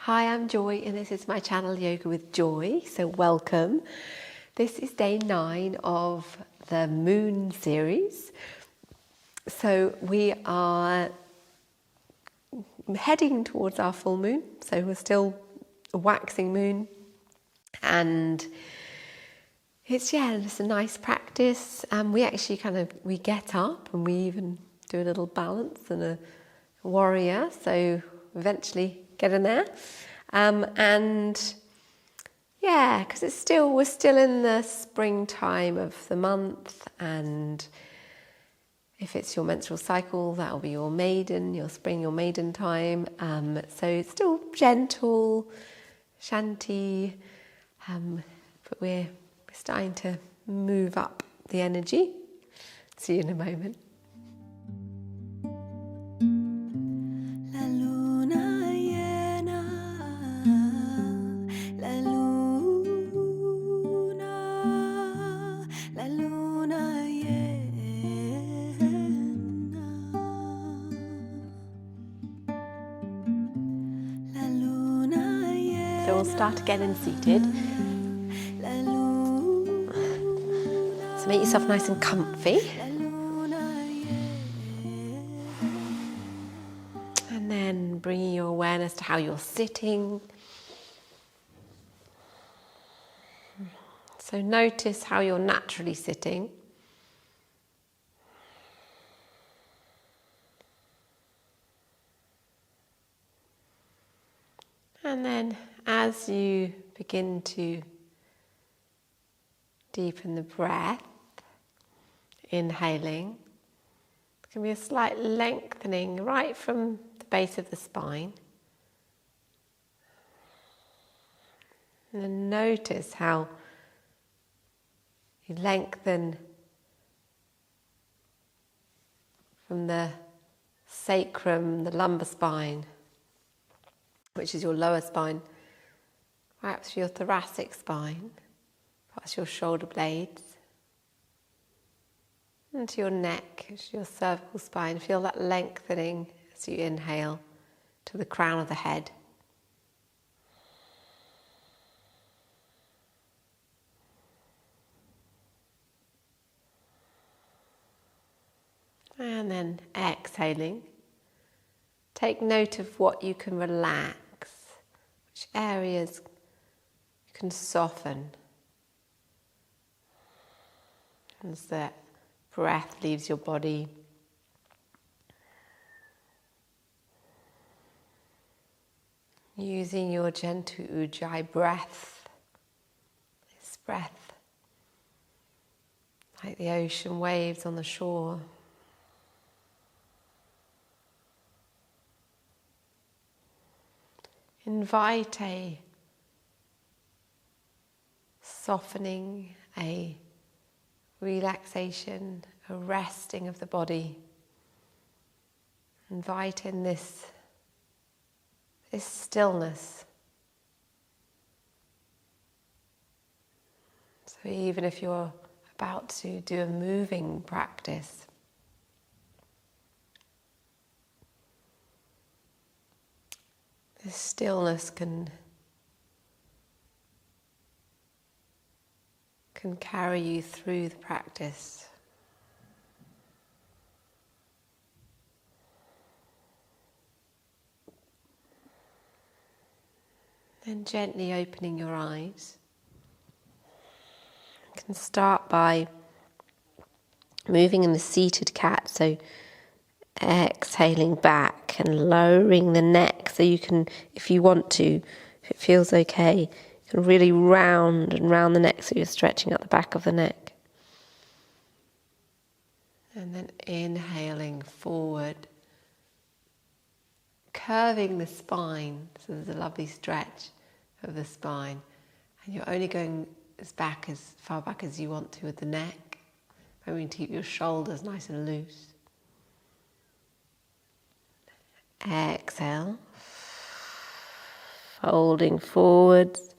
Hi, I'm Joy and this is my channel Yoga with Joy, so welcome. This is day 9 of the moon series. So we are heading towards our full moon, so we're still a waxing moon, and it's a nice practice. We actually we get up and we even do a little balance and a warrior, so eventually get in there. Because we're still in the springtime of the month, and if it's your menstrual cycle, that'll be your maiden time. So it's still gentle, shanty, but we're starting to move up the energy. See you in a moment. So we'll start getting seated. So make yourself nice and comfy. And then bringing your awareness to how you're sitting. So notice how you're naturally sitting. And then as you begin to deepen the breath, inhaling, there can be a slight lengthening right from the base of the spine. And then notice how you lengthen from the sacrum, the lumbar spine, which is your lower spine, right up through your thoracic spine, past your shoulder blades, into your neck, which is your cervical spine. Feel that lengthening as you inhale to the crown of the head. And then exhaling. Take note of what you can relax, which areas you can soften. As the breath leaves your body, using your gentle ujjayi breath, this breath like the ocean waves on the shore. Invite a softening, a relaxation, a resting of the body. Invite in this stillness. So even if you're about to do a moving practice, this stillness can carry you through the practice. Then gently opening your eyes. You can start by moving in the seated cat, so exhaling back and lowering the neck, so you can, if you want to, if it feels okay, you can really round and round the neck, so you're stretching out the back of the neck. And then inhaling forward, curving the spine, so there's a lovely stretch of the spine, and you're only going as far back as you want to with the neck. Maybe keep your shoulders nice and loose. Exhale, folding forwards.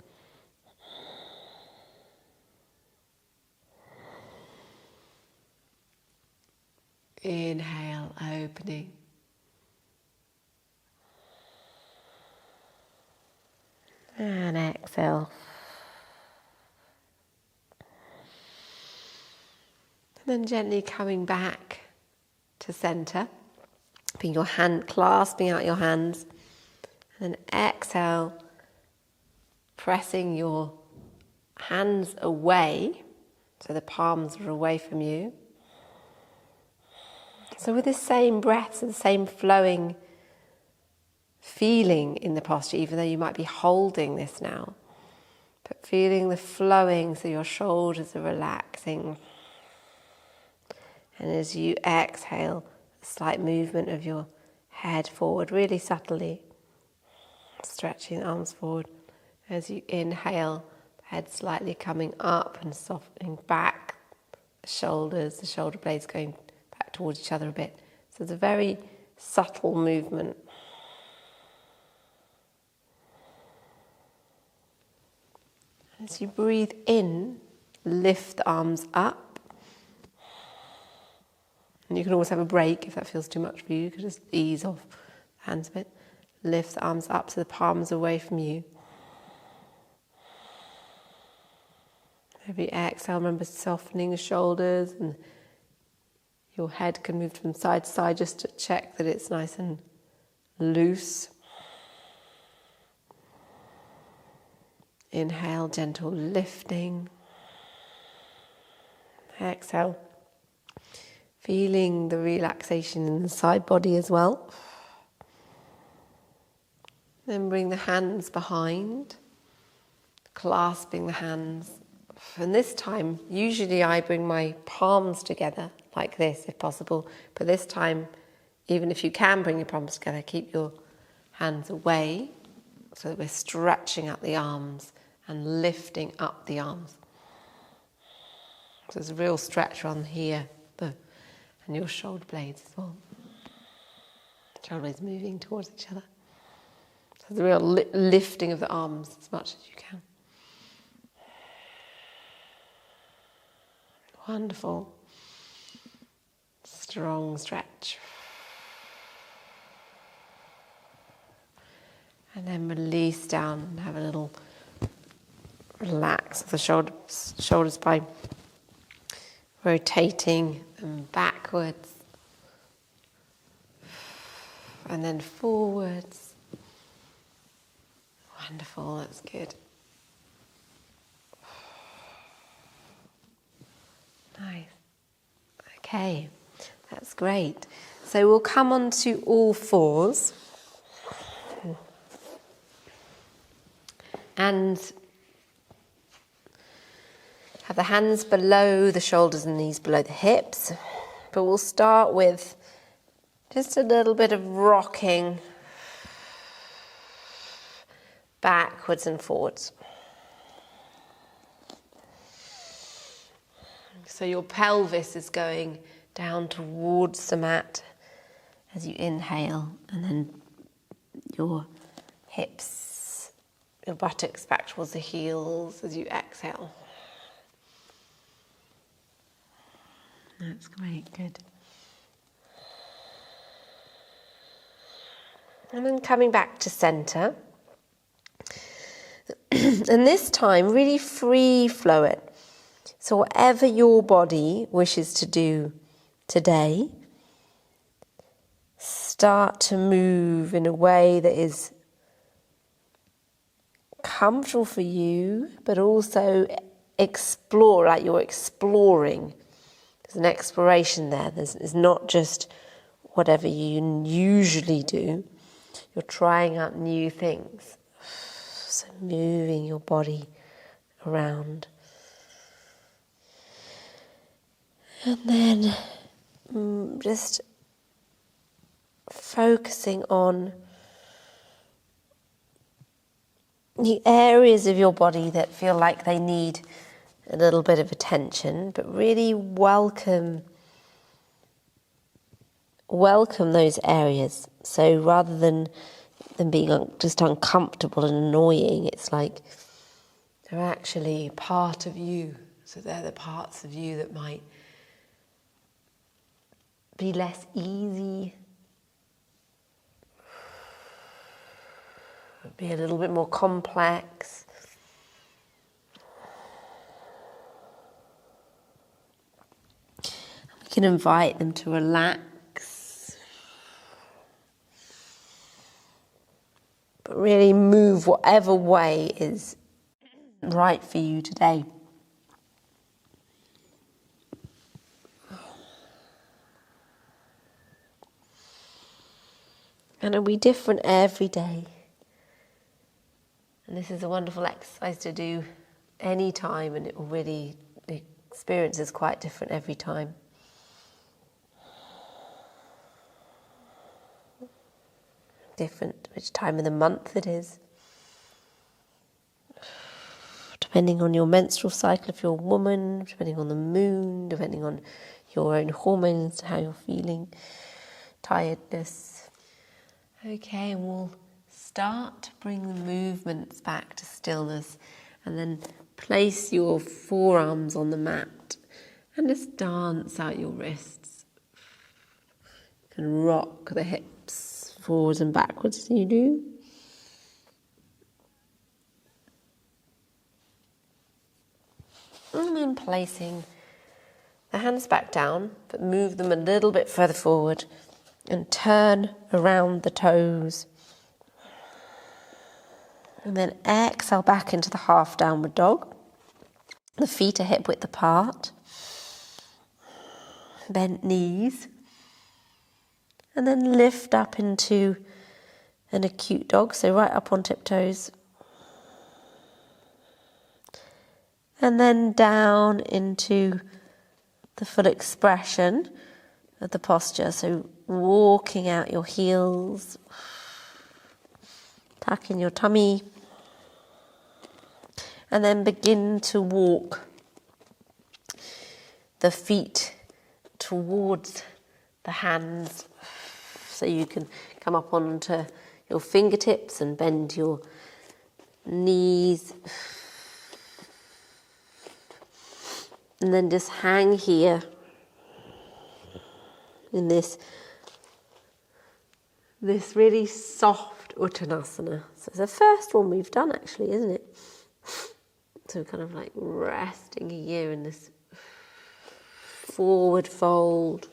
Inhale, opening. And exhale. And then gently coming back to center. Being your hand, clasping out your hands. And then exhale, pressing your hands away, so the palms are away from you. So with the same breath, so the same flowing feeling in the posture, even though you might be holding this now, but feeling the flowing, so your shoulders are relaxing. And as you exhale, a slight movement of your head forward, really subtly, stretching the arms forward. As you inhale, the head slightly coming up and softening back, the shoulder blades going back towards each other a bit. So it's a very subtle movement. As you breathe in, lift the arms up. And you can always have a break if that feels too much for you. You can just ease off the hands a bit. Lift the arms up so the palms are away from you. Every exhale, remember softening the shoulders, and your head can move from side to side just to check that it's nice and loose. Inhale, gentle lifting. Exhale, feeling the relaxation in the side body as well. Then bring the hands behind, clasping the hands. And this time, usually I bring my palms together like this if possible. But this time, even if you can bring your palms together, keep your hands away so that we're stretching out the arms and lifting up the arms. So there's a real stretch on here and your shoulder blades as well. Shoulder blades moving towards each other. So the real lifting of the arms as much as you can. Wonderful. Strong stretch. And then release down and have a little relax of the shoulders by rotating them backwards and then forwards. Wonderful, that's good. Nice. Okay, that's great. So we'll come on to all fours. And have the hands below the shoulders and knees below the hips. But we'll start with just a little bit of rocking backwards and forwards. So your pelvis is going down towards the mat as you inhale, and then your hips, your buttocks back towards the heels as you exhale. That's great, good. And then coming back to center. And this time, really free flow it. So whatever your body wishes to do today, start to move in a way that is comfortable for you, but also explore, like you're exploring. There's an exploration there. There's not just whatever you usually do. You're trying out new things. So moving your body around. And then just focusing on the areas of your body that feel like they need a little bit of attention, but really welcome those areas. So rather than them being just uncomfortable and annoying, it's like they're actually part of you. So they're the parts of you that might be less easy, be a little bit more complex. We can invite them to relax, but really move whatever way is right for you today. And it'll be different every day. And this is a wonderful exercise to do any time, and it will really, the experience is quite different every time. Different which time of the month it is. Depending on your menstrual cycle, if you're a woman, depending on the moon, depending on your own hormones, how you're feeling, tiredness. Okay, and we'll start to bring the movements back to stillness, and then place your forearms on the mat and just dance out your wrists. You can rock the hips forwards and backwards as you do. And then placing the hands back down, but move them a little bit further forward and turn around the toes. And then exhale back into the half downward dog. The feet are hip width apart. Bent knees. And then lift up into an acute dog, so right up on tiptoes. And then down into the full expression of the posture, so walking out your heels, tuck in your tummy, and then begin to walk the feet towards the hands, so you can come up onto your fingertips and bend your knees, and then just hang here in this really soft Uttanasana. So it's the first one we've done actually, isn't it? So kind of like resting here in this forward fold.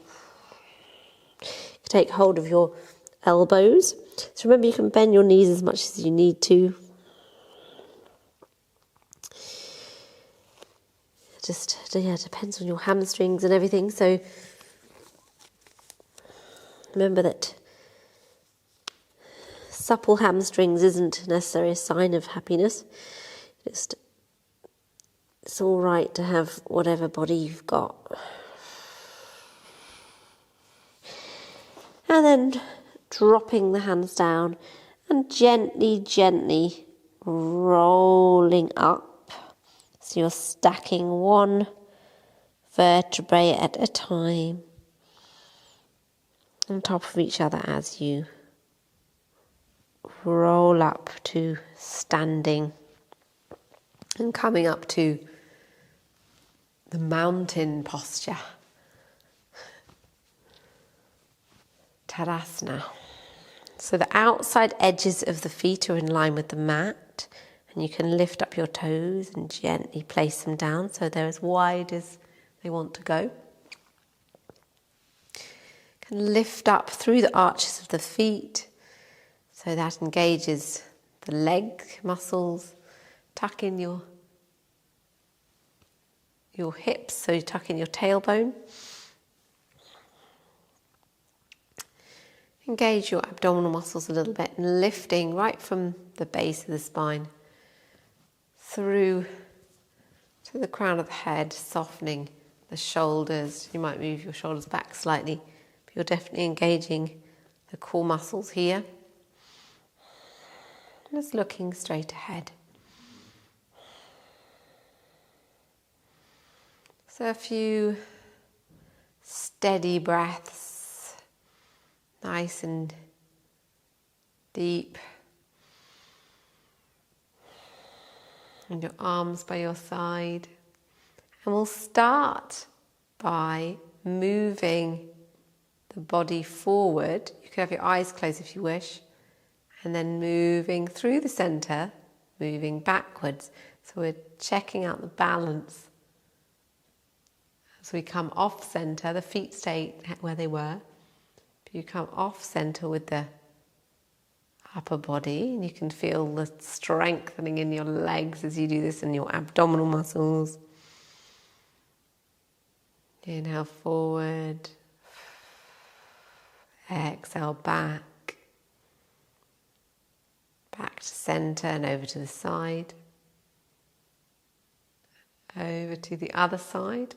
Take hold of your elbows. So remember, you can bend your knees as much as you need to. Just, depends on your hamstrings and everything. So remember that supple hamstrings isn't necessarily a sign of happiness. It's all right to have whatever body you've got. And then dropping the hands down and gently rolling up. So you're stacking one vertebrae at a time on top of each other as you roll up to standing and coming up to the mountain posture. Tadasana. So the outside edges of the feet are in line with the mat, and you can lift up your toes and gently place them down so they're as wide as they want to go. You can lift up through the arches of the feet, so that engages the leg muscles. Tuck in your hips, so you tuck in your tailbone. Engage your abdominal muscles a little bit, and lifting right from the base of the spine through to the crown of the head, softening the shoulders. You might move your shoulders back slightly, but you're definitely engaging the core muscles here. Just looking straight ahead. So a few steady breaths, nice and deep. And your arms by your side. And we'll start by moving the body forward. You can have your eyes closed if you wish. And then moving through the center, moving backwards. So we're checking out the balance. As we come off center, the feet stay where they were. You come off center with the upper body, and you can feel the strengthening in your legs as you do this, and your abdominal muscles. Inhale forward, exhale back to center and over to the side, over to the other side,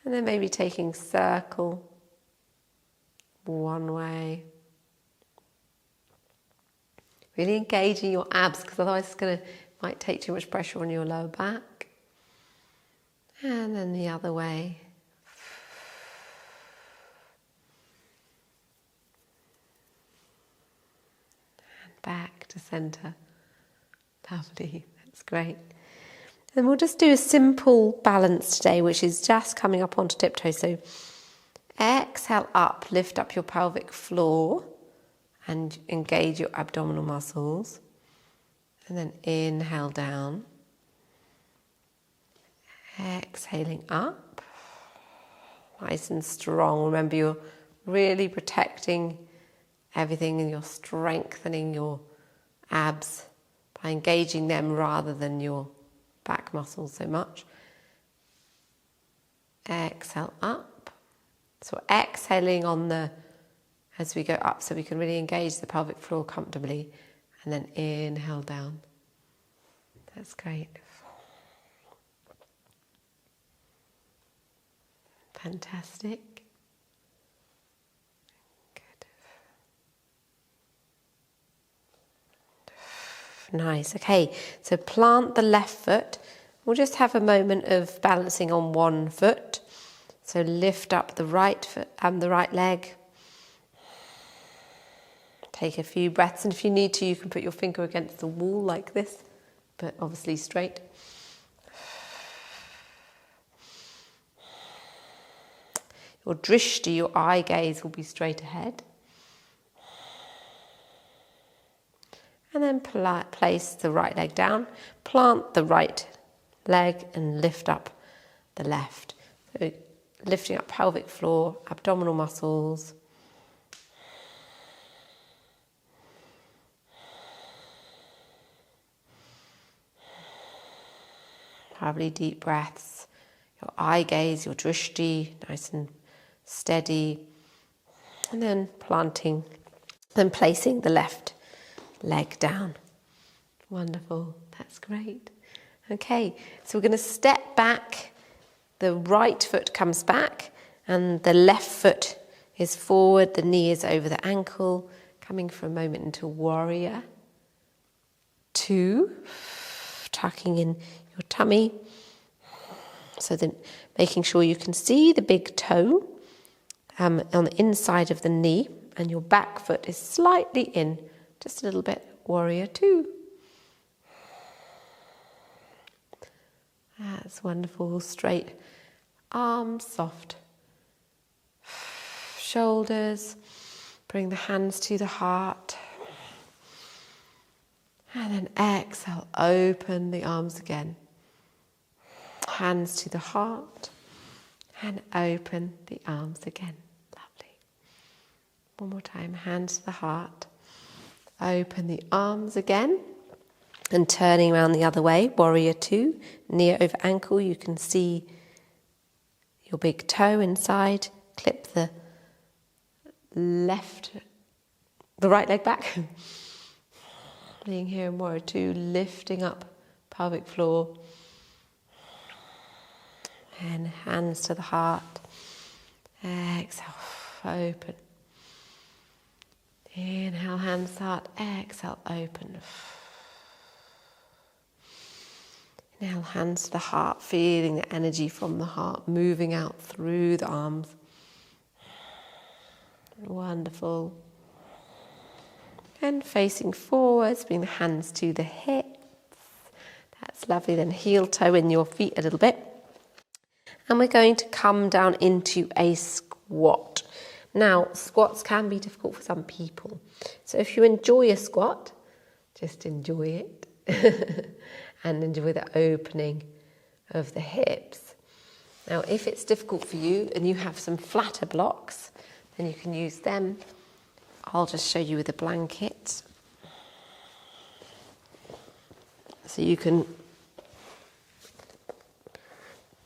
and then maybe taking circle one way. Really engaging your abs, because otherwise might take too much pressure on your lower back. And then the other way. And back to center. Lovely, that's great. And we'll just do a simple balance today, which is just coming up onto tiptoes. So exhale up, lift up your pelvic floor and engage your abdominal muscles. And then inhale down. Exhaling up, nice and strong. Remember, you're really protecting everything, and you're strengthening your abs by engaging them rather than your back muscles so much. Exhale up. So exhaling as we go up, so we can really engage the pelvic floor comfortably, and then inhale down. That's great. Fantastic. Good. Nice. Okay, so plant the left foot. We'll just have a moment of balancing on one foot. So lift up the right foot and the right leg. Take a few breaths, and if you need to, you can put your finger against the wall like this, but obviously straight. Your drishti, your eye gaze, will be straight ahead. And then place the right leg down, plant the right leg and lift up the left. So lifting up pelvic floor, abdominal muscles. Lovely deep breaths. Your eye gaze, your drishti, nice and steady, and then placing the left leg down. Wonderful, that's great. Okay, so we're going to step back, the right foot comes back and the left foot is forward, the knee is over the ankle, coming for a moment into warrior 2, tucking in your tummy, so then making sure you can see the big toe on the inside of the knee, and your back foot is slightly in, just a little bit, warrior 2. That's wonderful, straight arms, soft shoulders, bring the hands to the heart, and then exhale, open the arms again, hands to the heart, and open the arms again. Lovely. One more time, hands to the heart, open the arms again, and turning around the other way, warrior 2, knee over ankle, you can see your big toe inside, clip the right leg back, being here in warrior 2, lifting up pelvic floor, and hands to the heart, exhale, open, inhale, hands to the heart, exhale, open. Inhale, hands to the heart, feeling the energy from the heart moving out through the arms. Wonderful. And facing forwards, bring the hands to the hips. That's lovely. Then heel toe in your feet a little bit. And we're going to come down into a squat. Now, squats can be difficult for some people. So if you enjoy a squat, just enjoy it and enjoy the opening of the hips. Now, if it's difficult for you and you have some flatter blocks, then you can use them. I'll just show you with a blanket. So you can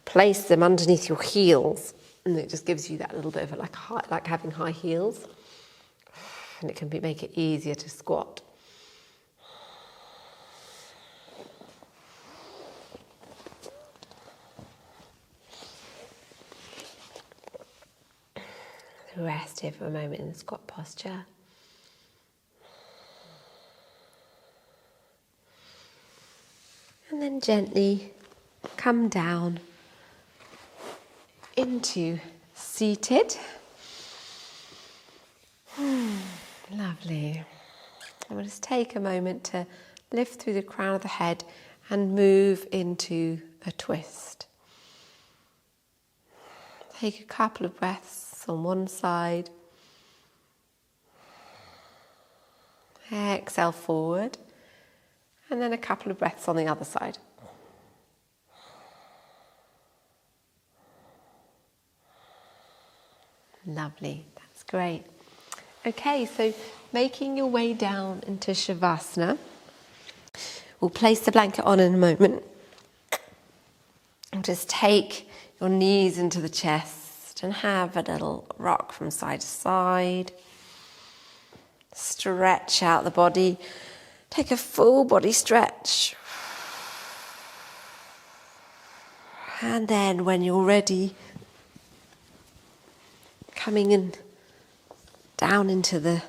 place them underneath your heels, and it just gives you that little bit of like having high heels, and it can make it easier to squat. Rest here for a moment in the squat posture. And then gently come down into seated. Lovely. And we'll just take a moment to lift through the crown of the head and move into a twist. Take a couple of breaths on one side. Exhale forward. And then a couple of breaths on the other side. Lovely, that's great. Okay, so making your way down into Savasana. We'll place the blanket on in a moment. And just take your knees into the chest and have a little rock from side to side. Stretch out the body. Take a full body stretch. And then when you're ready, coming in down into the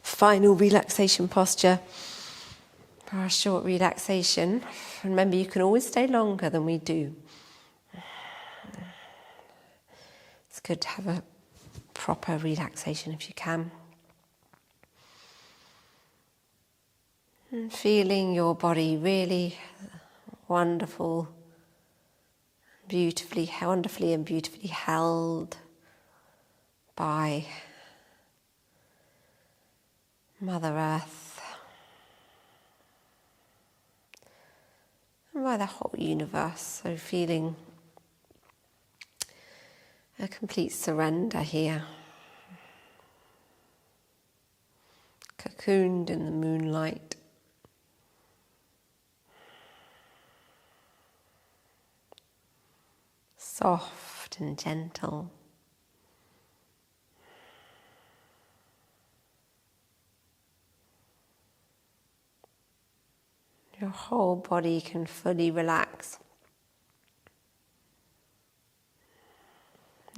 final relaxation posture for a short relaxation. Remember, you can always stay longer than we do. It's good to have a proper relaxation if you can. And feeling your body really wonderfully and beautifully held by Mother Earth and by the whole universe. So feeling a complete surrender here. Cocooned in the moonlight. Soft and gentle. Your whole body can fully relax,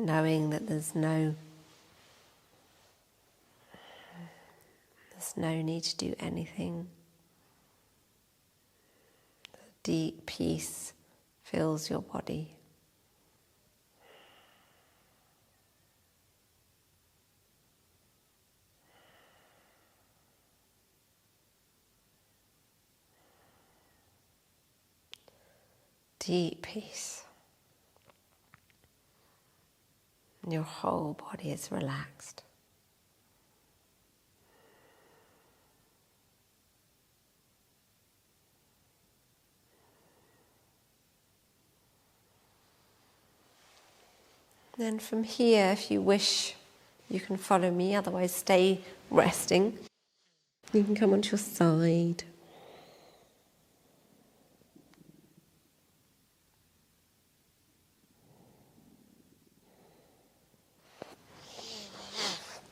knowing that there's no need to do anything. The deep peace fills your body. Deep peace. Your whole body is relaxed. Then from here, if you wish, you can follow me, otherwise stay resting. You can come onto your side.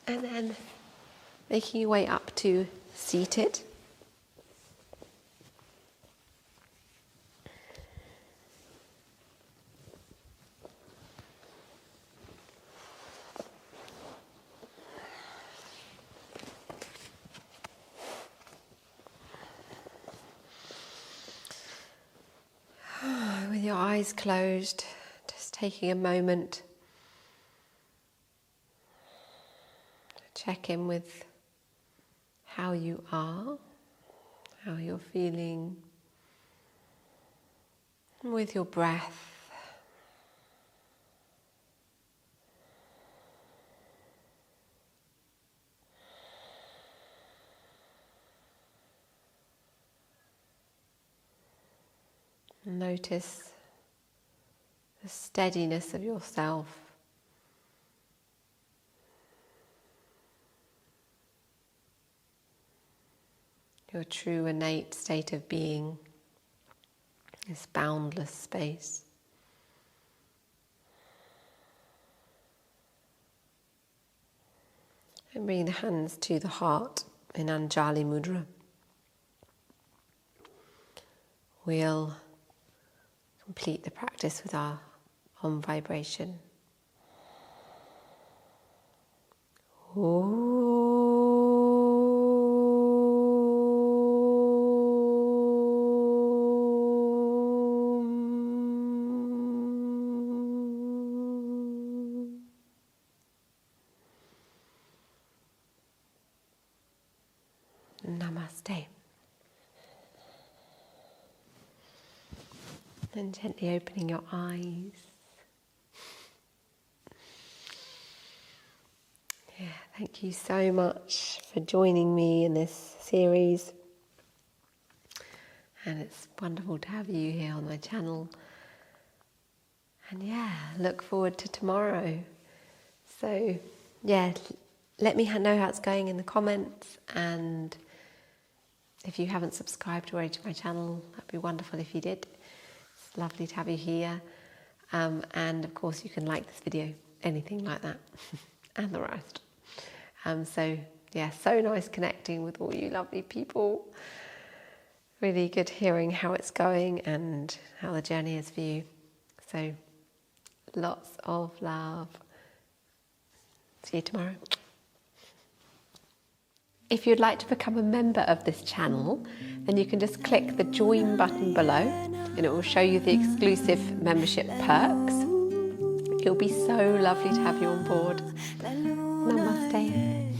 And then making your way up to seated. With your eyes closed, just taking a moment to check in with how you are, how you're feeling, and with your breath. Notice the steadiness of yourself. Your true innate state of being, this boundless space. And bring the hands to the heart in Anjali Mudra. We'll complete the practice with our Om vibration. Namaste. And gently opening your eyes. Yeah, thank you so much for joining me in this series. And it's wonderful to have you here on my channel. And yeah, look forward to tomorrow. So yeah, let me know how it's going in the comments, and if you haven't subscribed already to my channel, that'd be wonderful if you did. It's lovely to have you here. And of course you can like this video, anything like that, and the rest. So yeah, so nice connecting with all you lovely people. Really good hearing how it's going and how the journey is for you. So lots of love. See you tomorrow. If you'd like to become a member of this channel, then you can just click the join button below and it will show you the exclusive membership perks. It'll be so lovely to have you on board. Namaste.